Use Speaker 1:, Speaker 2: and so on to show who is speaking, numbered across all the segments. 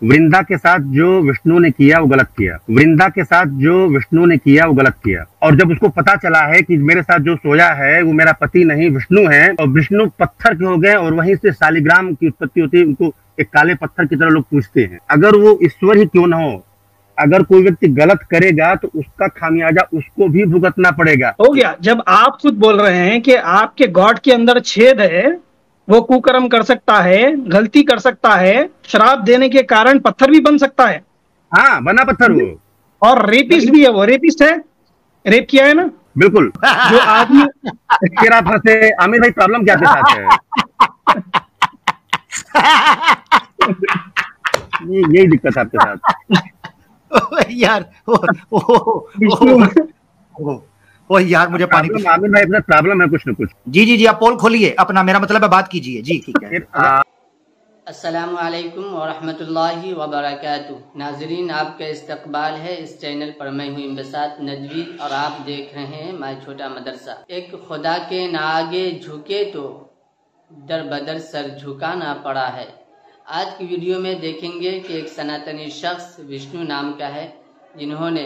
Speaker 1: वृंदा के साथ जो विष्णु ने किया वो गलत किया। वृंदा के साथ जो विष्णु ने किया वो गलत किया। और जब उसको पता चला है कि मेरे साथ जो सोया है वो मेरा पति नहीं विष्णु है, और विष्णु पत्थर के हो गए, और वहीं से शालिग्राम की उत्पत्ति होती है। उनको एक काले पत्थर की तरह लोग पूछते हैं। अगर वो ईश्वर ही क्यों न हो, अगर कोई व्यक्ति गलत करेगा तो उसका खामियाजा उसको भी भुगतना पड़ेगा।
Speaker 2: हो गया। जब आप खुद बोल रहे हैं कि आपके गॉड के अंदर छेद है, वो कुकर्म कर सकता है, गलती कर सकता है, श्राप देने के कारण पत्थर भी बन सकता है।
Speaker 1: हाँ, बना पत्थर वो। और
Speaker 2: रेपिस्ट भी है, वो रेपिस्ट है, रेप किया है ना।
Speaker 1: बिल्कुल।
Speaker 2: जो आदमी
Speaker 1: तेरा फंसे। आमिर भाई, प्रॉब्लम क्या के साथ है? यही दिक्कत है आपके साथ।
Speaker 3: यार ओ यार, मुझे पानी।
Speaker 1: आमिर भाई, अपना प्रॉब्लम है कुछ न कुछ।
Speaker 3: जी, आप पोल खोलिए अपना, मेरा मतलब है बात कीजिए। जी ठीक है।
Speaker 4: अस्सलामु अलैकुम व रहमतुल्लाहि व बरकातुहू। नाज़रीन, आपका इस्तकबाल है इस चैनल पर। मैं हूँ इम्बसात नदवी और आप देख रहे हैं माय छोटा मदरसा। एक खुदा के ना आगे झुके तो दर बदर सर झुकाना पड़ा है। आज की वीडियो में देखेंगे कि एक सनातनी शख्स विष्णु नाम का है, जिन्होंने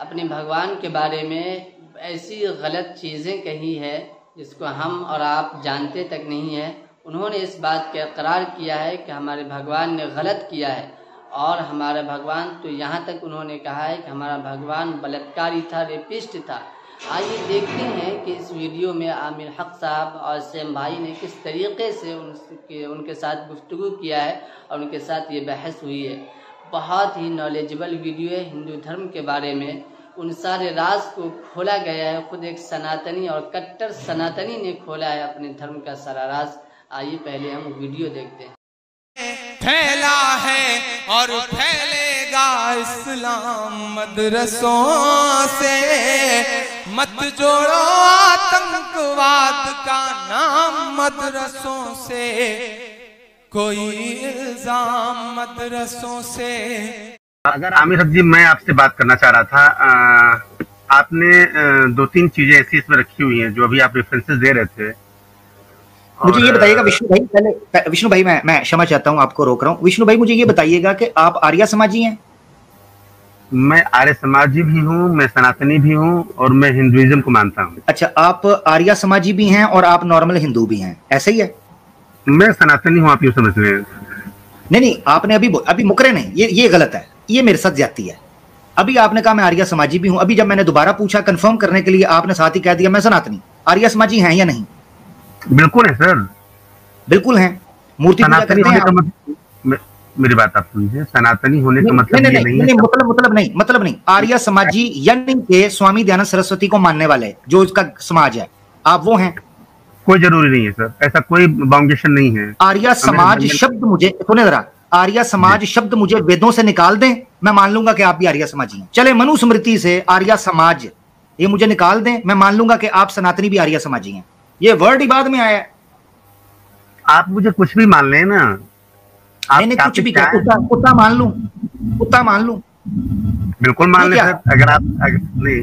Speaker 4: अपने भगवान के बारे में ऐसी गलत चीज़ें कही है जिसको हम और आप जानते तक नहीं है। उन्होंने इस बात का इकरार किया है कि हमारे भगवान ने गलत किया है, और हमारा भगवान तो यहाँ तक उन्होंने कहा है कि हमारा भगवान बलात्कारी था, रेपिस्ट था। आइए देखते हैं कि इस वीडियो में आमिर हक साहब और सैम भाई ने किस तरीके से उनके साथ गुफ्तगू किया है और उनके साथ ये बहस हुई है। बहुत ही नॉलेजेबल वीडियो है हिंदू धर्म के बारे में। उन सारे राज को खोला गया है। खुद एक सनातनी और कट्टर सनातनी ने खोला है अपने धर्म का सारा राज। आइए पहले हम वीडियो देखते हैं।
Speaker 5: फैला है और फैलेगा इस्लाम मदरसों से, मत जोड़ो आतंकवाद का नाम मदरसों से, कोई इल्जाम मदरसों से।
Speaker 1: अगर आमिर हक जी, मैं आपसे बात करना चाह रहा था। आपने दो तीन चीजें ऐसी इसमें रखी हुई हैं जो अभी आप रेफरेंसेस दे रहे थे।
Speaker 3: मुझे ये बताइएगा विष्णु भाई, पहले विष्णु भाई, मैं क्षमा चाहता हूँ, आपको रोक रहा हूँ। विष्णु भाई, मुझे ये बताइएगा कि आप आर्य समाजी हैं?
Speaker 1: मैं आर्य समाजी भी हूँ, मैं सनातनी भी हूँ, और मैं हिंदुइज्म को मानता हूँ।
Speaker 3: अच्छा, आप आर्य समाजी भी हैं और आप नॉर्मल हिंदू भी हैं, ऐसा ही है?
Speaker 1: मैं सनातनी हूँ, आप यूँ समझ रहे हैं।
Speaker 3: नहीं, आपने अभी मुकरे नहीं, ये गलत है, ये मेरे साथ ज्यादती है। अभी आपने कहा मैं आर्य समाजी भी हूँ, अभी जब मैंने दोबारा पूछा कंफर्म करने के लिए, आपने साथ ही कह दिया मैं सनातनी। आर्य समाजी हैं या नहीं?
Speaker 1: बिल्कुल है सर,
Speaker 3: बिल्कुल हैं। मूर्ति पूजा करते हैं।
Speaker 1: मेरी बात आप सुनिए, सनातनी होने का मतलब ये नहीं है।
Speaker 3: मतलब नहीं। आर्य समाजी यानी के स्वामी दयानंद सरस्वती को मानने वाले जो इसका समाज है, आप वो हैं?
Speaker 1: कोई जरूरी नहीं है सर, ऐसा कोई बाउंडेशन नहीं है।
Speaker 3: आर्य समाज शब्द मुझे सुने जरा, आर्य समाज शब्द मुझे वेदों से निकाल दें, मैं मान लूंगा कि आप भी आर्य समाजी हैं। चले मनुस्मृति से आर्य समाज ये मुझे निकाल दें, मैं मान लूंगा कि आप सनातनी भी आर्य समाजी हैं। ये वर्ड ही बाद में आया है।
Speaker 1: आप मुझे कुछ भी मान लें ना।
Speaker 3: नहीं, कुछ भी क्या, कुत्ता मान लूं? कुत्ता मान लूं?
Speaker 1: बिल्कुल मान लें सर।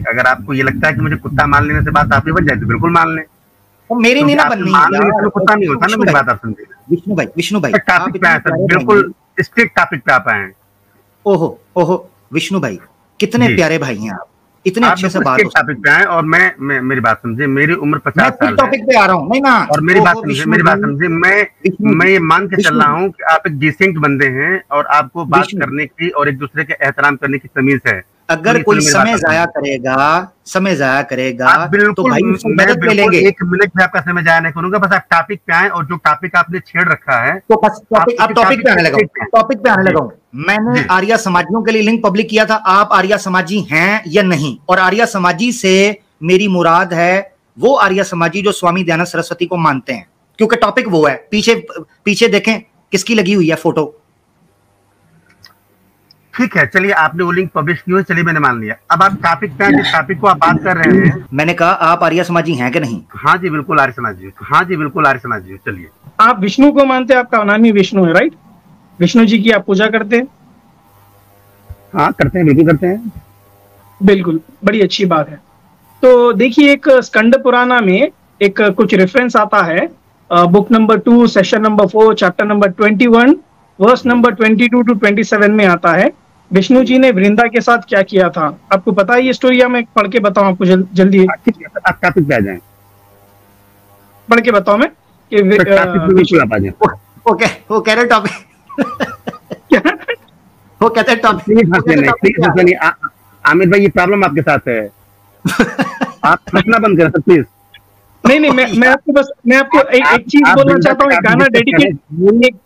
Speaker 1: अगर आपको ये लगता है कि मुझे कुत्ता मान लेने से बात आपकी बन जाए तो बिल्कुल मान लें।
Speaker 3: वो मेरी नहीं ना बननी है,
Speaker 1: कुत्ता नहीं होता ना। मेरी बात आप समझिए।
Speaker 3: विष्णु भाई
Speaker 1: टॉपिक पे आए सर, बिल्कुल स्ट्रिक्ट टॉपिक पे आप आए।
Speaker 3: ओहो विष्णु भाई, कितने प्यारे भाई हैं आप, इतने अच्छे से बात
Speaker 1: टॉपिक पे आए। और मैं मेरी बात समझे, मेरी उम्र 50 साल है।
Speaker 3: टॉपिक पे आ रहा हूँ नहीं ना।
Speaker 1: और मेरी बात समझे, मैं ये मान के चल रहा हूँ कि आप एक डिसेंट बंदे हैं और आपको बात करने की और एक दूसरे के एहतराम करने की तमीज है।
Speaker 3: अगर कोई समय जाया करेगा तो भाई मदद ले लेंगे।
Speaker 1: एक मिनट में आपका समय जाया नहीं करूंगा, बस आप टॉपिक पे आए और जो टॉपिक आपने छेड़ रखा है
Speaker 3: तो टॉपिक पे आने लगा हूँ। मैंने आर्य समाजियों के लिए लिंक पब्लिक किया था, आप आर्य समाजी हैं या नहीं? और आर्य समाजी से मेरी मुराद है वो आर्य समाजी जो स्वामी दयानंद सरस्वती को मानते हैं, क्योंकि टॉपिक वो है। पीछे देखें किसकी लगी हुई है फोटो।
Speaker 1: ठीक है, चलिए आपने वो लिंक पब्लिश की हुई, चलिए मैंने मान लिया। अब आप टॉपिक पे जिस टॉपिक को आप बात कर रहे हैं,
Speaker 3: मैंने कहा आप आर्य समाजी हैं कि नहीं?
Speaker 1: हाँ जी बिल्कुल आर्य समाजी, हाँ जी बिल्कुल आर्य समाजी। चलिए,
Speaker 2: आप विष्णु को मानते हैं, आपका नाम ही विष्णु है, राइट? विष्णु जी की आप पूजा करते हैं?
Speaker 1: हाँ करते हैं, बिल्कुल करते हैं।
Speaker 2: बिल्कुल, बड़ी अच्छी बात है। तो देखिए, एक स्कंद पुराना में एक कुछ रेफरेंस आता है, book number 2 session number 4 chapter number 21 verse number 22 to 27 में आता है, विष्णु जी ने वृंदा के साथ क्या किया था। आपको पता है ये स्टोरी? या मैं पढ़ के बताऊं आपको? जल्दी
Speaker 1: आप टॉपिक पे आ जाएं।
Speaker 2: पढ़ के बताऊं मैं कि
Speaker 3: ओके वो कह रहे टॉपिक वो कहते हैं
Speaker 1: टॉपिक। आमिर भाई ये प्रॉब्लम आपके साथ है, आप हंसना बंद करें सर प्लीज।
Speaker 2: नहीं मैं आपको एक चीज बोलना चाहता हूँ,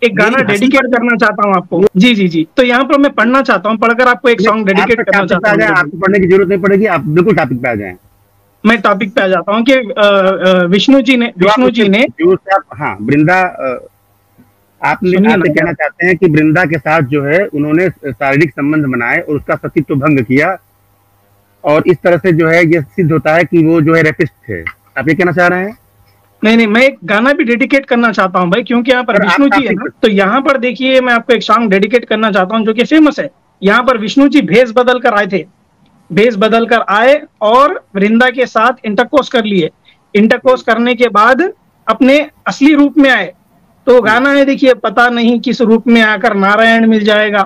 Speaker 2: एक गाना डेडिकेट करना चाहता हूँ आपको। जी तो यहाँ पर मैं पढ़ना चाहता हूँ, पढ़कर आपको एक सॉन्ग डेडिकेट करना चाहता हूँ।
Speaker 1: आपको पढ़ने की जरूरत नहीं पड़ेगी, आप बिल्कुल टॉपिक पे आ जाएं।
Speaker 2: मैं टॉपिक पे आ जाता हूँ कि विष्णु जी ने
Speaker 1: हाँ वृंदा, आपसे कहना चाहते हैं कि वृंदा के साथ जो है उन्होंने शारीरिक संबंध बनाए और उसका सतीत्व भंग किया, और इस तरह से जो है ये सिद्ध होता है कि वो जो है रेपिस्ट थे। आप ये कहना चाह रहे हैं?
Speaker 2: नहीं मैं एक गाना भी डेडिकेट करना चाहता हूँ भाई, क्योंकि यहाँ पर विष्णु जी है ना, तो यहाँ पर देखिए मैं आपको एक सॉन्ग डेडिकेट करना चाहता हूँ जो कि फेमस है। यहाँ पर विष्णु जी भेष बदल कर आए और वृंदा के साथ इंटरकोर्स कर लिए। इंटरकोर्स करने के बाद अपने असली रूप में आए, तो गाना है देखिए, पता नहीं किस रूप में आकर नारायण मिल जाएगा।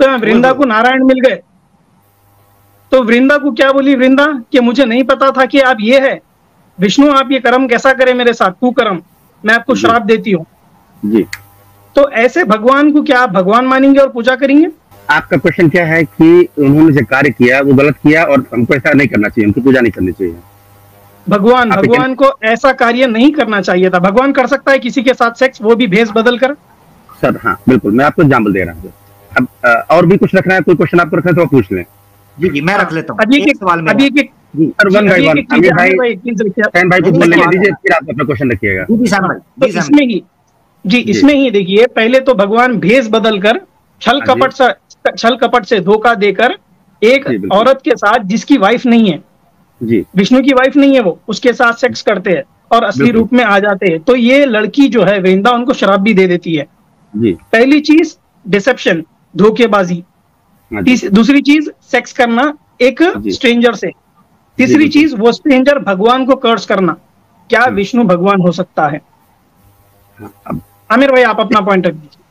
Speaker 2: तो वृंदा को नारायण मिल गए, तो वृंदा को क्या बोली वृंदा कि मुझे नहीं पता था कि आप ये है विष्णु, आप ये कर्म कैसा करे मेरे साथ, कुकर्म, मैं आपको श्राप देती हूँ।
Speaker 1: जी
Speaker 2: तो ऐसे भगवान को क्या आप भगवान मानेंगे और पूजा करेंगे?
Speaker 1: आपका क्वेश्चन क्या है कि उन्होंने जो कार्य किया वो गलत किया और हमको ऐसा नहीं करना चाहिए, उनकी पूजा नहीं करनी चाहिए।
Speaker 2: भगवान को ऐसा कार्य नहीं करना चाहिए था। भगवान कर सकता है किसी के साथ सेक्स, वो भी भेष बदल कर।
Speaker 1: सर हाँ बिल्कुल, मैं आपको एग्जाम्पल दे रहा हूँ। अब और भी कुछ रखना है, कोई क्वेश्चन आपको रखना है तो आप पूछ लें।
Speaker 3: जी मैं रख लेता हूँ।
Speaker 1: क्वेश्चन रखिएगा।
Speaker 2: इसमें ही देखिए, पहले तो भगवान भेष बदल कर छल कपट से धोखा देकर एक औरत के साथ जिसकी वाइफ नहीं है,
Speaker 1: जी
Speaker 2: विष्णु की वाइफ नहीं है, वो उसके साथ सेक्स करते हैं और असली रूप में आ जाते हैं। तो ये लड़की जो है वृंदा उनको शराब भी दे देती है।
Speaker 1: जी
Speaker 2: पहली चीज डिसेप्शन, धोखेबाजी। दूसरी चीज सेक्स करना एक स्ट्रेंजर से। तीसरी चीज वो स्ट्रेंजर भगवान को कर्स करना। क्या विष्णु भगवान हो सकता है? आमिर भाई आप अपना पॉइंट रख दीजिए।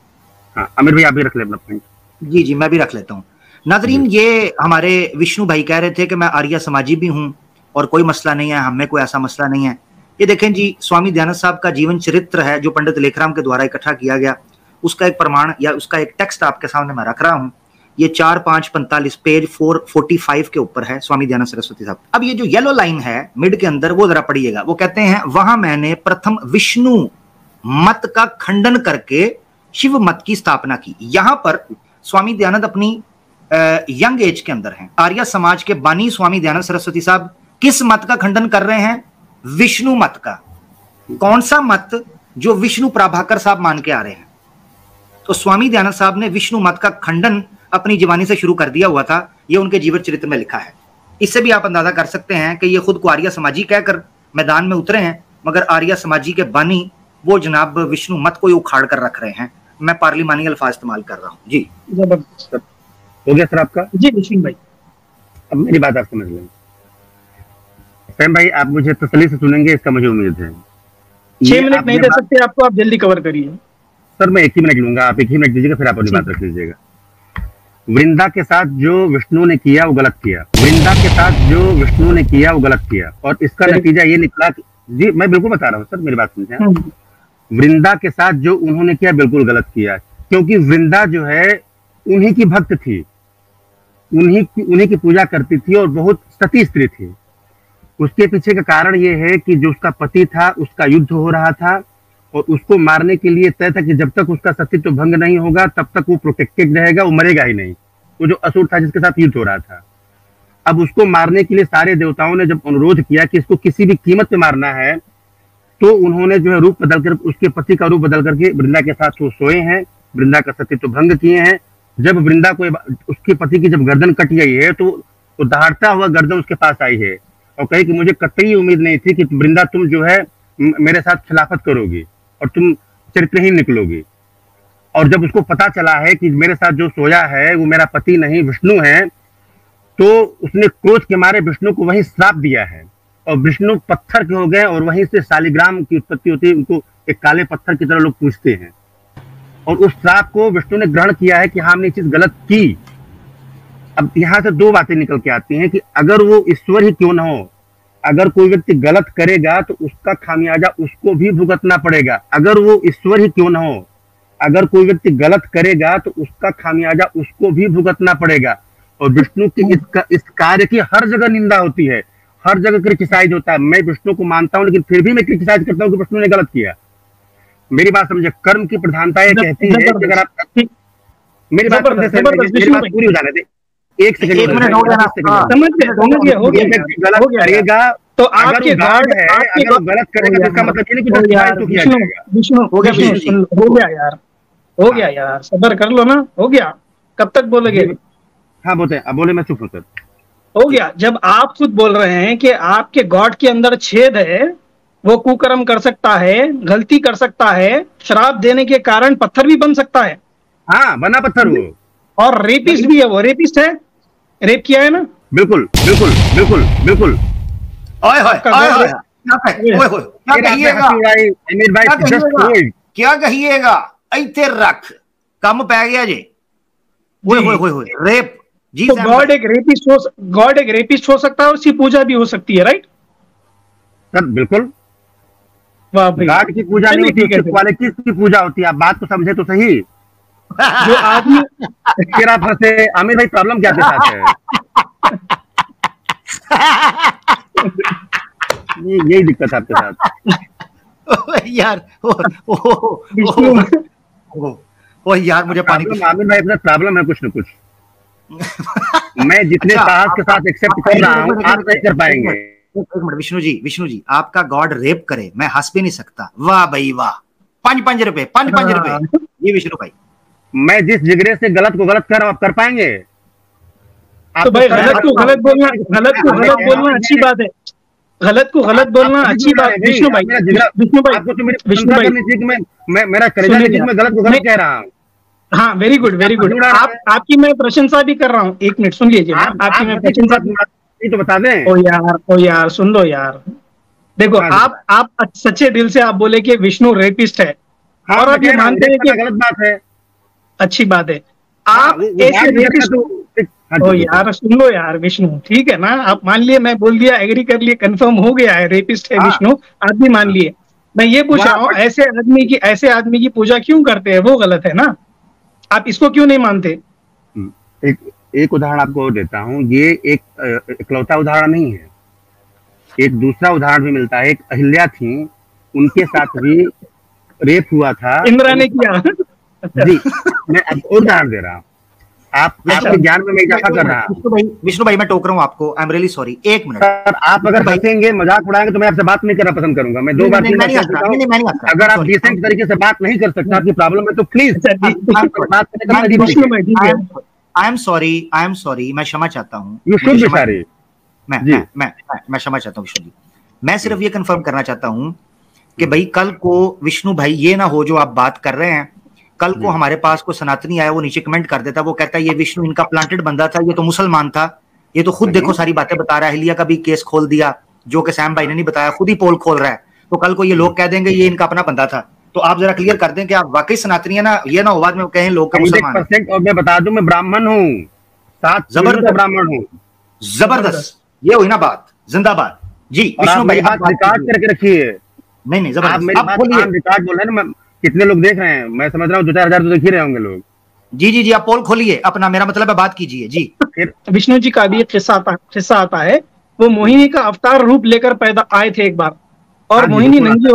Speaker 1: हाँ, आमिर भाई आप भी रख ले अपना पॉइंट।
Speaker 3: जी मैं भी रख लेता हूँ। नाजरीन, ये हमारे विष्णु भाई कह रहे थे कि मैं आर्य समाजी भी हूँ और कोई मसला नहीं है, हमें कोई ऐसा मसला नहीं है। ये देखें जी, स्वामी दयानंद साहब का जीवन चरित्र है जो पंडित लेखराम के द्वारा इकट्ठा किया गया, उसका एक प्रमाण या उसका एक टेक्स्ट आपके सामने मैं रख रहा हूँ। ये 4-5-45 पेज 445 के ऊपर है, स्वामी दयानंद सरस्वती साहब। अब ये जो येलो लाइन है मिड के अंदर, वो जरा पढ़िएगा। वो कहते हैं, वहां मैंने प्रथम विष्णु मत का खंडन करके शिव मत की स्थापना की। यहां पर स्वामी दयानंद अपनी यंग एज के अंदर हैं। आर्य समाज के बानी स्वामी दयानंद सरस्वती साहब किस मत का खंडन कर रहे हैं? विष्णु मत का। कौन सा मत? जो विष्णु प्रभाकर साहब मान के आ रहे हैं। तो स्वामी दयानंद साहब ने विष्णु मत का खंडन अपनी जीवानी से शुरू कर दिया हुआ था। ये उनके जीवन चरित्र में लिखा है। इससे भी आप अंदाजा कर सकते हैं कि ये खुद को आर्य समाजी कहकर मैदान में उतरे हैं, मगर आर्य समाजी के बानी वो जनाब विष्णु मत को ही उखाड़ कर रख रहे हैं। मैं पार्लिमानी अल्फाज इस्तेमाल कर रहा हूँ। जी
Speaker 1: जबरदस्त हो गया सर आपका।
Speaker 2: जी विष्णु भाई,
Speaker 1: अब मेरी बात आप समझ लें। सैम भाई आप मुझे तसल्ली से सुनेंगे, इसका मुझे उम्मीद है।
Speaker 2: 6 मिनट नहीं दे सकते आपको, आप जल्दी कवर करिए।
Speaker 1: सर मैं 1 ही मिनट लूंगा, आप 1 ही मिनट दीजिएगा, फिर आप अपनी बात रख लीजिएगा। वृंदा के साथ जो विष्णु ने किया वो गलत किया। वृंदा के साथ जो विष्णु ने किया वो गलत किया, और इसका नतीजा ये निकला कि, जी मैं बिल्कुल बता रहा हूँ सर, मेरी बात सुनिए। वृंदा के साथ जो उन्होंने किया बिल्कुल गलत किया, क्योंकि वृंदा जो है उन्हीं की भक्त थी, उन्हीं की पूजा करती थी और बहुत सती स्त्री थी। उसके पीछे का कारण ये है कि जो उसका पति था उसका युद्ध हो रहा था और उसको मारने के लिए तय था कि जब तक उसका सतीत्व भंग नहीं होगा तब तक वो प्रोटेक्टेड रहेगा, वो मरेगा ही नहीं। वो जो असुर था जिसके साथ युद्ध हो रहा था, अब उसको मारने के लिए सारे देवताओं ने जब अनुरोध किया कि इसको किसी भी कीमत पे मारना है, तो उन्होंने जो है रूप बदलकर, उसके पति का रूप बदल करके वृंदा के साथ वो सोए हैं, वृंदा का सतीत्व भंग किए हैं। जब वृंदा को, उसके पति की जब गर्दन कट गई है, तो वो दहाड़ता हुआ गर्दन उसके पास आई है और कही कि मुझे कतई उम्मीद नहीं थी कि वृंदा तुम जो है मेरे साथ खिलाफत करोगी और तुम चरित्रहीन निकलोगी। और जब उसको पता चला है कि मेरे साथ जो सोया है वो मेरा पति नहीं विष्णु है, तो उसने क्रोध के मारे विष्णु को वहीं श्राप दिया है और विष्णु पत्थर के हो गए और वहीं से शालिग्राम की उत्पत्ति होती है। उनको एक काले पत्थर की तरह लोग पूछते हैं। और उस श्राप को विष्णु ने ग्रहण किया है कि हाँ हमने चीज गलत की। अब यहाँ से दो बातें निकल के आती हैं कि अगर वो ईश्वर ही क्यों ना हो, अगर कोई व्यक्ति गलत करेगा तो उसका खामियाजा उसको भी भुगतना पड़ेगा। अगर वो ईश्वर ही क्यों ना हो, अगर कोई व्यक्ति गलत करेगा तो उसका खामियाजा उसको भी भुगतना पड़ेगा। और विष्णु की इस कार्य की हर जगह निंदा होती है, हर जगह क्रिटिसाइज होता है। मैं विष्णु को मानता हूं, लेकिन फिर भी मैं क्रिटिसाइज करता हूं कि विष्णु ने गलत किया। मेरी बात समझे, कर्म की प्रधानता ये कहती है कि अगर आप मेरी बात पूरी हो जाने दे, एक सेकंड गलत करेगा तो आपके गॉड है, अगर वो गलत करेगा तो इसका मतलब ये नहीं कि जस्टिफाई तो किया जाएगा।
Speaker 2: विष्णु हो गया यार, हो गया यार, सब्र कर लो ना, हो गया। कब तक बोलोगे?
Speaker 1: हाँ बोलते हैं, अब बोले मैं चुप हूं सर।
Speaker 2: हो गया। जब आप खुद बोल रहे हैं कि आपके गॉड के अंदर छेद है, वो कुकर्म कर सकता है, गलती कर सकता है, श्राप देने के कारण पत्थर भी बन सकता है।
Speaker 1: हाँ बना पत्थर वो,
Speaker 2: और रेपिस्ट भी है, वो रेपिस्ट है, रेप किया है ना।
Speaker 1: बिल्कुल बिल्कुल बिल्कुल बिल्कुल।
Speaker 3: ओए होए क्या कहिएगा, इथे रख कम पै गया जी। ओए होए होए होए रेप जी।
Speaker 2: तो गॉड एक रेपिस्ट हो सकता है, उसकी पूजा भी हो सकती है, राइट
Speaker 1: सर? बिल्कुल।
Speaker 2: गॉड
Speaker 1: की पूजा नहीं होती, क्वालिटीज की पूजा होती है। आप बात को समझे तो सही।
Speaker 2: जो आदमी
Speaker 1: तेरा फंसे आमिर भाई, प्रॉब्लम क्या के साथ है? यही दिक्कत है आपके साथ
Speaker 3: यार। ओ यार मुझे पानी।
Speaker 1: आमिर भाई अपना प्रॉब्लम है कुछ न कुछ। मैं जितने साहस के साथ एक्सेप्ट कर रहा हूँ, आप नहीं कर पाएंगे।
Speaker 3: एक मिनट विष्णु जी, आपका गॉड रेप करे, मैं हंस भी नहीं सकता। वाह भाई वाह, 5 रुपए ये विष्णु भाई।
Speaker 2: मैं
Speaker 1: जिस जिगरे से गलत को गलत कर रहा हूँ, आप कर पाएंगे?
Speaker 2: तो भाई गलत को गलत बोलना अच्छी बात है, गलत को गलत बोलना अच्छी बात है। विष्णु भाई
Speaker 1: आपको तो मेरी प्रशंसा करनी चाहिए कि मैं मेरा करेजा नहीं, मैं गलत को गलत कह रहा हूँ।
Speaker 2: हाँ वेरी गुड वेरी गुड। आपकी मैं प्रशंसा भी कर रहा हूँ। एक मिनट सुन लीजिए, आपकी मैं प्रशंसा
Speaker 1: तो बता दें।
Speaker 2: ओ यार सुन लो यार। देखो आप सच्चे दिल से आप बोले कि विष्णु रेपिस्ट है, और आप ये मानते हैं कि
Speaker 1: गलत बात है,
Speaker 2: अच्छी बात है। आप ऐसे रेपिस्ट ओ यार सुन लो यार विष्णु, ठीक है ना, आप मान लिए, मैं बोल दिया, एग्री कर लिए, कंफर्म हो गया है रेपिस्ट है विष्णु, आप भी मान लिए। मैं ये पूछ रहा हूँ, ऐसे आदमी की पूजा क्यों करते हैं? वो गलत है ना, आप इसको क्यों नहीं मानते?
Speaker 1: एक उदाहरण आपको देता हूँ, ये एक इकलौता उदाहरण नहीं है, एक दूसरा उदाहरण भी मिलता है। एक अहिल्या थी, उनके साथ भी रेप हुआ था,
Speaker 2: इंदिरा ने किया।
Speaker 1: जी मैं आपको उदाहरण दे रहा हूँ, आपके ज्ञान में मैं इजाफा कर रहा हूँ।
Speaker 3: विष्णु भाई मैं टोक रहा हूँ आपको, आई एम रियली सॉरी। एक मिनट
Speaker 1: सर, आप अगर हंसेंगे, मजाक उड़ाएंगे तो मैं आपसे बात नहीं करना पसंद करूंगा। मैं 2 बार 3 बार, अगर आप डिसेंट तरीके से बात नहीं कर सकते, आपकी प्रॉब्लम है तो प्लीज
Speaker 3: आई एम सॉरी, मैं क्षमा चाहता हूँ।
Speaker 1: You should be sorry.
Speaker 3: मैं क्षमा चाहता हूँ विष्णु जी। मैं सिर्फ ये कंफर्म करना चाहता हूँ कि भाई कल को विष्णु भाई ये ना हो जो आप बात कर रहे हैं, कल को हमारे पास कोई सनातनी आया, वो नीचे कमेंट कर देता, वो कहता है ये विष्णु इनका प्लांटेड बंदा था, ये तो मुसलमान था, ये तो खुद देखो सारी बातें बता रहा है, अहिल्या का भी केस खोल दिया जो कि सैम भाई ने नहीं बताया, खुद ही पोल खोल रहा है। तो कल को ये लोग कह देंगे ये इनका अपना बंदा था। तो आप जरा क्लियर कर दें कि आप वाकई सनातनी है ना, ये ना हो बाद में कहें लोग का मुसलमान है।
Speaker 1: और मैं बता दूं, मैं ब्राह्मण हूँ, 7
Speaker 3: जबरदस्त
Speaker 1: ब्राह्मण हूँ।
Speaker 3: जबरदस्त, ये हुई ना बात, जिंदाबाद जी। विष्णु भाई
Speaker 1: बात रिकॉर्ड करके रखिए।
Speaker 3: नहीं जबरदस्त,
Speaker 1: आप रिकॉर्ड बोल रहे हैं ना, कितने लोग देख रहे हैं, मैं समझ रहा हूँ 2-4 हजार तो देख ही रहे होंगे लोग।
Speaker 3: जी आप पोल खोलिए अपना, मेरा मतलब है बात कीजिए जी।
Speaker 2: विष्णु जी का भी एक किस्सा आता है। वो मोहिनी का अवतार रूप लेकर पैदा आए थे एक बार, और मोहिनी नंगी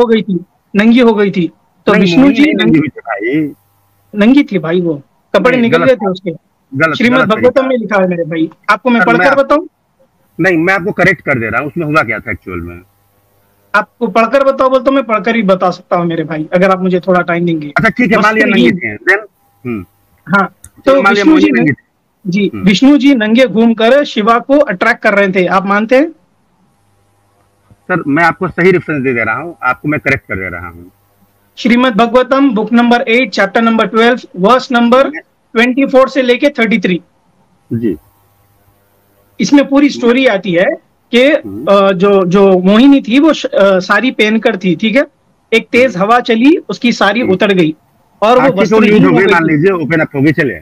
Speaker 2: हो गई थी। तो विष्णु जी नंगी थी भाई, वो कपड़े निकल गए थे उसके। श्रीमद् भागवतम में लिखा है मेरे भाई, आपको मैं पढ़कर बताऊं?
Speaker 1: नहीं, मैं आपको करेक्ट कर दे रहा हूँ, उसमें हुआ क्या था एक्चुअल में।
Speaker 2: आपको पढ़कर बताओ बोल तो मैं पढ़कर ही बता सकता हूँ मेरे भाई, अगर आप मुझे थोड़ा टाइम देंगे।
Speaker 1: अच्छा ठीक है, मान लिया नंगे थे।
Speaker 2: हाँ, तो विष्णु जी नंगे घूमकर शिवा को अट्रैक्ट कर रहे थे, आप मानते हैं?
Speaker 1: सर मैं आपको सही रेफरेंस दे रहा हूँ, आपको मैं करेक्ट कर दे रहा हूँ।
Speaker 2: Srimad Bhagavatam book number 8 chapter number 12 verse number 24 से लेके 33
Speaker 1: जी।
Speaker 2: इसमें पूरी स्टोरी आती है कि जो मोहिनी थी वो साड़ी पहनकर थी, ठीक है। एक तेज हवा चली, उसकी साड़ी उतर गई, और वो वस्त्रहीन हो गई,
Speaker 1: मान लीजिए ओपन अप हो गई, चले,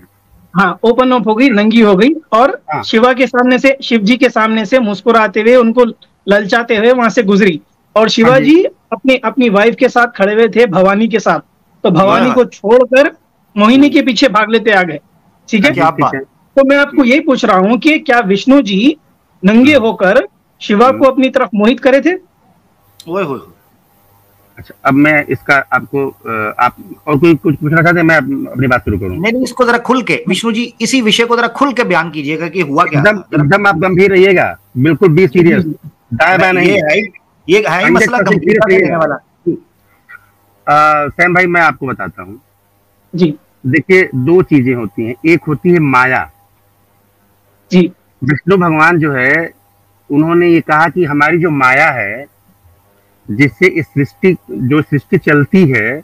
Speaker 2: हाँ ओपन अप हो गई, नंगी हो गई, और शिवा के सामने से, शिव जी के सामने से मुस्कुराते हुए, उनको ललचाते हुए वहां से गुजरी, और शिवाजी अपनी वाइफ के साथ खड़े हुए थे, भवानी के साथ, तो भवानी को छोड़कर मोहिनी के पीछे भाग लेते आ गए। ठीक है, तो मैं आपको यही पूछ रहा हूँ कि क्या विष्णु जी नंगे होकर शिवा को अपनी तरफ मोहित करे थे?
Speaker 1: अच्छा, अब मैं इसका आपको आप और कोई कुछ पूछना चाहते हैं? मैं अपनी बात शुरू करूं?
Speaker 3: नहीं, इसको जरा खुल के, विष्णु जी इसी विषय को जरा खुल के बयान कीजिएगा कि हुआ क्या।
Speaker 1: एकदम आप गंभीर रहिएगा, बिल्कुल बी सीरियस, दाया बाया नहीं,
Speaker 3: ये है ही मसला गंभीर वाला।
Speaker 1: सैम भाई मैं आपको बताता हूँ
Speaker 2: जी।
Speaker 1: देखिए, दो चीजें होती हैं, एक होती है माया
Speaker 2: जी।
Speaker 1: विष्णु भगवान जो है, उन्होंने ये कहा कि हमारी जो माया है, जिससे इस सृष्टि चलती है,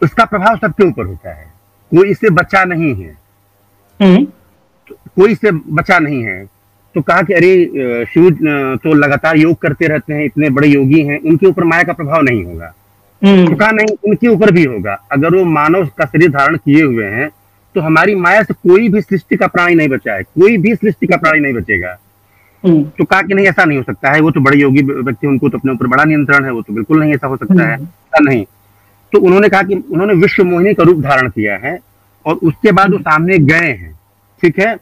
Speaker 1: उसका प्रभाव सबके ऊपर होता है, कोई इससे बचा नहीं है, कोई इससे बचा नहीं है। तो कहा कि अरे शिव तो लगातार योग करते रहते हैं, इतने बड़े योगी हैं, उनके ऊपर माया का प्रभाव नहीं होगा। तो कहा नहीं, उनके ऊपर भी होगा। अगर वो मानव का शरीर धारण किए हुए हैं, तो हमारी माया से कोई भी सृष्टि का प्राणी नहीं बचा है, कोई भी सृष्टि का प्राणी नहीं बचेगा। तो कहा कि नहीं, ऐसा नहीं हो सकता है, वो तो बड़े योगी व्यक्ति, उनको तो अपने ऊपर बड़ा नियंत्रण है, वो तो बिल्कुल नहीं ऐसा हो सकता है, ऐसा नहीं। तो उन्होंने कहा कि उन्होंने विश्व मोहिनी का रूप धारण किया है, और उसके बाद वो सामने गए हैं। ठीक है,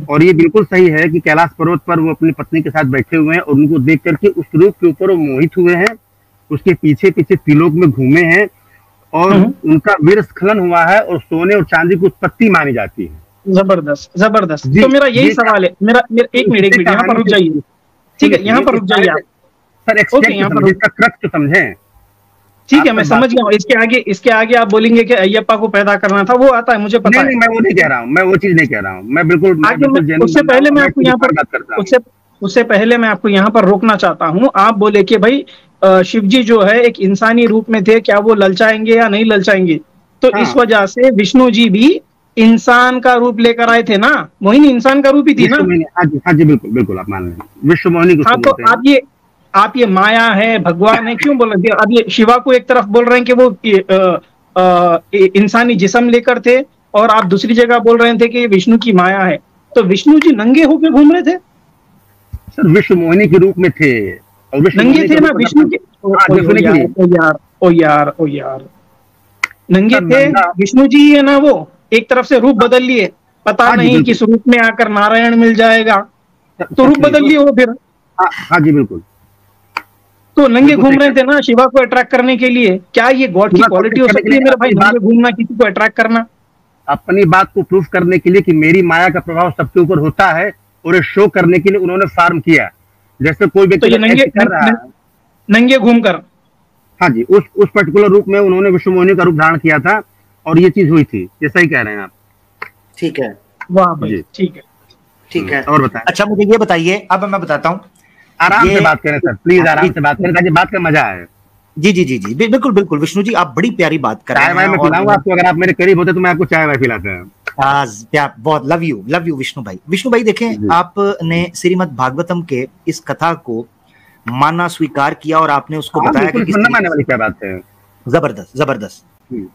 Speaker 1: और ये बिल्कुल सही है कि कैलाश पर्वत पर वो अपनी पत्नी के साथ बैठे हुए हैं, और उनको देख करके उस रूप के ऊपर वो मोहित हुए हैं, उसके पीछे पीछे त्रिलोक में घूमे हैं, और उनका वीर स्खलन हुआ है, और सोने और चांदी की उत्पत्ति मानी जाती है।
Speaker 2: जबरदस्त, जबरदस्त। तो मेरा यही सवाल है, मेरा एक मिनट यहाँ पर रुक जाइए। ठीक है, यहाँ पर रुक जाइए आप
Speaker 1: सर, यहाँ पर तो समझें।
Speaker 2: ठीक है, मैं समझ गया हूँ। इसके आगे आप बोलेंगे कि अय्यप्पा को पैदा करना था, वो आता है, मुझे पता है।
Speaker 1: नहीं, मैं वो नहीं कह रहा हूँ, मैं वो चीज नहीं कह रहा हूँ, मैं बिल्कुल
Speaker 2: उससे पहले मैं आपको यहाँ पर उससे पहले मैं आपको यहाँ पर रोकना चाहता हूँ। आप बोले कि भाई शिव जी जो है एक इंसानी रूप में थे, क्या वो ललचाएंगे या नहीं ललचाएंगे? तो इस वजह से विष्णु जी भी इंसान का रूप लेकर आए थे ना, मोहिनी इंसान का रूप ही थी ना।
Speaker 1: हाँ जी, बिल्कुल बिल्कुल, आप मान लें विश्व मोहिनी को।
Speaker 2: हाँ, तो आप ये माया है, भगवान है, क्यों बोल रहे थे? अब ये शिवा को एक तरफ बोल रहे हैं कि वो इंसानी जिस्म लेकर थे, और आप दूसरी जगह बोल रहे थे कि विष्णु की माया है। तो विष्णु जी नंगे होकर घूम रहे थे
Speaker 1: सर, विश्व मोहिनी के रूप में थे, और
Speaker 2: नंगे थे ना विष्णु के? ओ यार नंगे थे विष्णु जी है ना, वो एक तरफ से रूप बदल लिए, पता नहीं किस रूप में आकर नारायण मिल जाएगा, तो रूप बदल लिए वो फिर।
Speaker 1: हाँ जी, बिल्कुल।
Speaker 2: तो नंगे घूम रहे थे ना शिवा को अट्रैक्ट करने के लिए। क्या ये गॉड की क्वालिटी हो सकती है मेरे भाई, नंगे घूमना, किसी को अट्रैक्ट करना?
Speaker 1: अपनी बात को प्रूफ करने के लिए कि मेरी माया का प्रभाव सबके ऊपर होता है, और शो करने के लिए उन्होंने फार्म किया, जैसे कोई व्यक्ति
Speaker 2: तो नंगे घूमकर।
Speaker 1: हाँ जी, उस पर्टिकुलर रूप में उन्होंने विश्व मोहिनी का रूप धारण किया था, और ये चीज हुई थी। ये सही कह रहे हैं आप।
Speaker 3: ठीक है,
Speaker 2: वाह भाई, ठीक है।
Speaker 1: और बताएं।
Speaker 3: अच्छा, मुझे ये बताइए, अब मैं बताता हूँ।
Speaker 1: आराम से बात करें सर, प्लीज आराम से बात करें, ताकि बात का मजा आए।
Speaker 3: जी, बिल्कुल बिल्कुल विष्णु जी, आप बड़ी प्यारी बात कर रहे हैं।
Speaker 1: चाय मैं पिलाऊंगा आपको, अगर आप मेरे करीब होते तो मैं आपको चाय पिलाता हूँ।
Speaker 3: प्यार, बहुत लव यू विष्णु भाई। देखें, आपने श्रीमद् भागवतम के इस कथा को मानना स्वीकार किया, और आपने उसको बताया कि किस
Speaker 1: मानने वाली क्या बात है।
Speaker 3: जबरदस्त।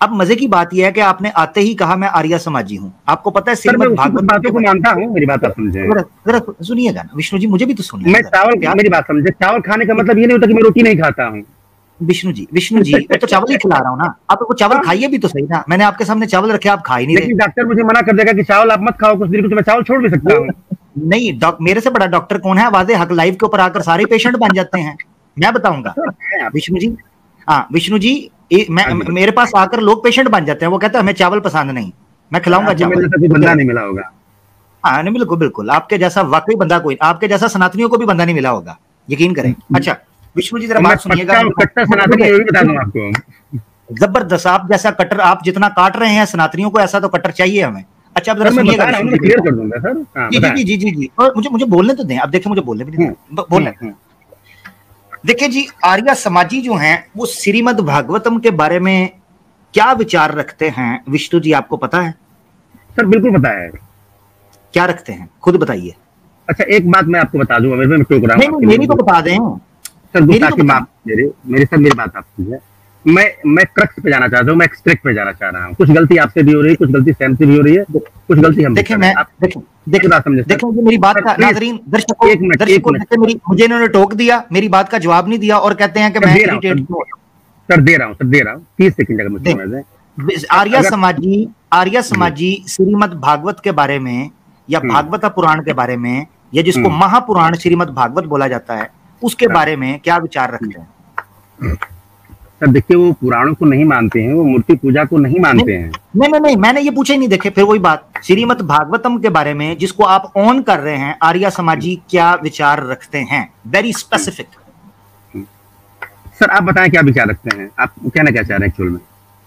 Speaker 3: अब मजे की बात यह है कि आपने आते ही कहा मैं आर्य समाजी हूँ। आपको पता है श्रीमद् भागवत
Speaker 1: बातों को मानता हूँ, मेरी बात आप समझे।
Speaker 3: जरा सुनिएगा ना विष्णु जी, मुझे भी तो सुनना।
Speaker 1: मैं चावल, मेरी बात समझे, चावल खाने का मतलब ये नहीं होता कि मैं रोटी नहीं खाता हूँ।
Speaker 3: विष्णु जी मैं तो चावल ही खिला रहा हूँ ना, आप वो चावल खाइए भी तो सही ना। मैंने आपके सामने चावल रखे, आप खा ही नहीं रहे।
Speaker 1: डॉक्टर मुझे मना कर देगा कि चावल आप मत खाओ कुछ देर को, तो मैं चावल छोड़ भी सकता हूँ।
Speaker 3: नहीं, मेरे से बड़ा डॉक्टर कौन है? वादे हक लाइव के ऊपर आकर सारे पेशेंट बन जाते हैं, मैं बताऊंगा। विष्णु जी मेरे पास आकर लोग पेशेंट बन जाते हैं, वो कहते हैं हमें चावल पसंद नहीं, मैं खिलाऊंगा चावल।
Speaker 1: बंदा नहीं मिला होगा।
Speaker 3: हाँ नहीं, बिल्कुल आपके जैसा वाकई बंदा कोई, आपके जैसा सनातनियों को भी बंदा नहीं मिला होगा, यकीन करें। अच्छा विष्णु जी, जरा बात सुनिएगा। जबरदस्त, आप जैसा कट्टर, आप जितना काट रहे हैं सनातनियों को, ऐसा तो कट्टर चाहिए हमें। अच्छा, अब जरा सुनिएगा। जी, और मुझे बोलने तो दें। अब देखिए, मुझे बोलने भी नहीं, बोलने। देखिए जी, आर्य समाजी जो हैं वो श्रीमद् भागवतम के बारे में क्या विचार रखते हैं विष्णु जी, आपको पता है?
Speaker 1: सर बिल्कुल पता है।
Speaker 3: क्या रखते हैं, खुद बताइए।
Speaker 1: अच्छा, एक बात मैं आपको बता दूं, मेरी तो बता दें सर, मेरी बात आप सुनिए। मैं क्रक्स पे जाना चाहता हूँ, मैं एक्सट्रैक्ट पे जाना चाह रहा हूँ। कुछ गलती आपसे भी हो रही है, कुछ गलती सैम से भी हो रही है, कुछ गलती हम
Speaker 3: देखिए मेरी बात का नाज़रीन दर्शकों मेरी मुझे इन्होंने टोक दिया, मेरी बात का जवाब नहीं दिया और कहते हैं कि मैं इरिटेट हूं।
Speaker 1: सर दे रहा हूँ 30 सेकंड का मुझे।
Speaker 3: आर्य समाजी श्रीमद् भागवत के बारे में या भागवत पुराण के बारे में या जिसको महापुराण श्रीमद् भागवत बोला जाता है उसके बारे में क्या विचार रखते हैं?
Speaker 1: सर देखिए, वो पुराणों को नहीं मानते हैं, वो मूर्ति पूजा को नहीं मानते हैं।
Speaker 3: नहीं मैंने ये पूछा ही नहीं। देखे फिर वही बात, श्रीमद् भागवतम के बारे में जिसको आप ऑन कर रहे हैं, आर्य समाजी क्या विचार रखते हैं? Very specific.
Speaker 1: सर आप बताएं क्या विचार रखते हैं, आप कहना क्या चाह रहे हैं एक्चुअल में?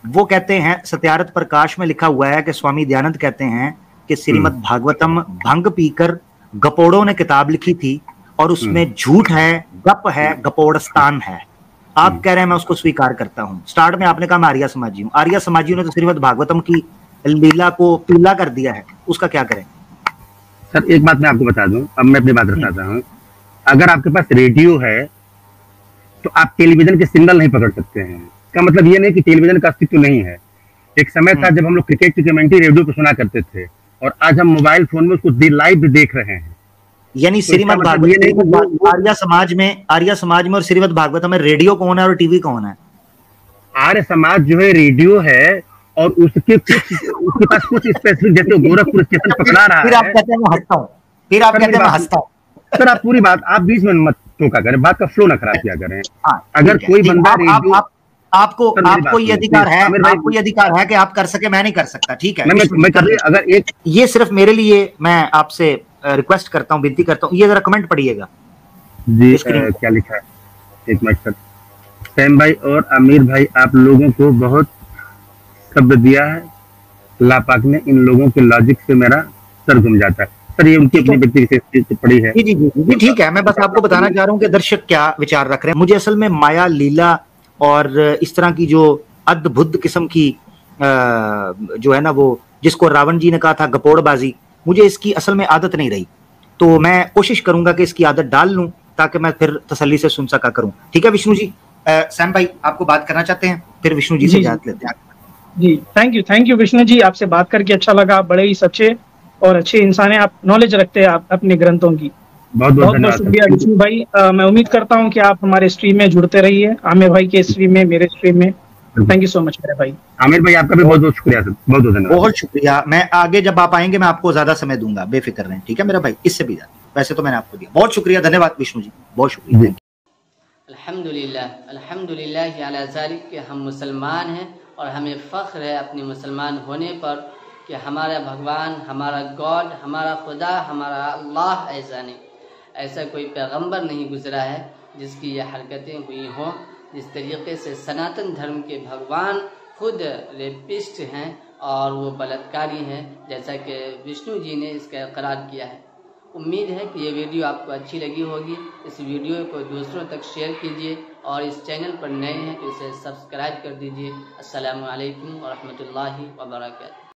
Speaker 3: वो कहते हैं, सत्यार्थ प्रकाश में लिखा हुआ है कि स्वामी दयानंद कहते हैं कि श्रीमद् भागवतम भंग पीकर गपोड़ों ने किताब लिखी थी और उसमें झूठ है, गप है, गपोड़स्तान है। आप कह रहे हैं मैं उसको स्वीकार करता हूं। स्टार्ट में आपने कहा मैं आर्य समाजी हूं। आर्य समाजियों ने तो श्रीमद् भागवतम की लीला को पीला कर दिया है, उसका क्या करें?
Speaker 1: सर एक बात मैं आपको बता दूं, अब मैं अपनी बात रखता हूं। अगर आपके पास रेडियो है तो आप टेलीविजन के सिग्नल नहीं पकड़ सकते हैं। इसका मतलब ये नहीं कि टेलीविजन का अस्तित्व नहीं है। एक समय था जब हम लोग क्रिकेट की कमेंट्री रेडियो पे सुना करते थे और आज हम मोबाइल फोन में उसको लाइव देख रहे हैं।
Speaker 3: यानी श्रीमद् भागवत आर्य समाज में और श्रीमद् भागवत में रेडियो कौन है और टीवी कौन है?
Speaker 1: आर्य समाज जो है रेडियो है और उसके पास कुछ स्पेसिफिक, जैसे गोरखपुर स्टेशन पकड़ा रहा है।
Speaker 3: फिर आप कहते हैं मैं हंसता हूं, फिर आप कहते हैं मैं हंसता हूं।
Speaker 1: सर आप पूरी बात, आप बीच में मत टोका करें, बात का फ्लो ना खराब किया करें। अगर कोई बंदा रेडियो,
Speaker 3: आपको ये अधिकार है, आपको ये अधिकार है कि आप कर सके, मैं नहीं कर सकता। ठीक है,
Speaker 1: मैं कर रही, अगर एक
Speaker 3: ये सिर्फ मेरे लिए, मैं आपसे रिक्वेस्ट करता हूँ, विनती करता हूँ, ये जरा कमेंट पढ़िएगा
Speaker 1: जी। क्या लिखा है, एक मिनट सर। सैम भाई और आमिर भाई, आप लोगों को बहुत शब्द दिया है अल्लाह पाक ने, इन लोगों के लॉजिक से मेरा सर घूम जाता है। सर ये उनकी अपनी व्यक्तिगत पड़ी है।
Speaker 3: जी ठीक है, मैं बस आपको बताना चाह रहा हूँ कि दर्शक क्या विचार रख रहे हैं। मुझे असल में माया लीला और इस तरह की जो अद्भुत किस्म की जो है ना, वो जिसको रावण जी ने कहा था गपोड़बाजी, मुझे इसकी असल में आदत नहीं रही। तो मैं कोशिश करूंगा कि इसकी आदत डाल लूं ताकि मैं फिर तसल्ली से सुन सका करूं। ठीक है विष्णु जी, सैम भाई आपको बात करना चाहते हैं, फिर विष्णु जी से इजाजत लेते हैं।
Speaker 2: जी थैंक यू विष्णु जी, आपसे बात करके अच्छा लगा। आप बड़े ही सच्चे और अच्छे इंसान हैं, आप नॉलेज रखते हैं आप अपने ग्रंथों की। बहुत बहुत शुक्रिया विष्णु भाई। मैं उम्मीद करता हूं कि आप हमारे स्ट्रीम में जुड़ते रहिए, आमिर भाई के स्ट्रीम में, मेरे स्ट्रीम में। थैंक यू सो मच मेरे भाई।
Speaker 1: आमिर भाई आपका भी बहुत बहुत शुक्रिया सर, बहुत बहुत धन्यवाद।
Speaker 3: बहुत शुक्रिया। मैं आगे जब आप आएंगे मैं आपको ज्यादा समय दूंगा, बेफिक्र रहें। ठीक है मेरा भाई, इससे भी ज्यादा, वैसे तो मैंने आपको दिया। बहुत शुक्रिया, धन्यवाद विष्णु जी, बहुत शुक्रिया।
Speaker 4: अल्हम्दुलिल्लाह अला ज़ालिक कि हम मुसलमान हैं और हमें फ़ख्र है अपने मुसलमान होने पर कि हमारा भगवान, हमारा गॉड, हमारा खुदा, हमारा अल्लाह ऐसा नहीं, ऐसा कोई पैगंबर नहीं गुजरा है जिसकी ये हरकतें हुई हों। जिस तरीके से सनातन धर्म के भगवान खुद रेपिस्ट हैं और वो बलात्कारी हैं, जैसा कि विष्णु जी ने इसका इकरार किया है। उम्मीद है कि ये वीडियो आपको अच्छी लगी होगी। इस वीडियो को दूसरों तक शेयर कीजिए और इस चैनल पर नए हैं तो इसे सब्सक्राइब कर दीजिए। अस्सलामु अलैकुम व रहमतुल्लाहि व बरकातहू।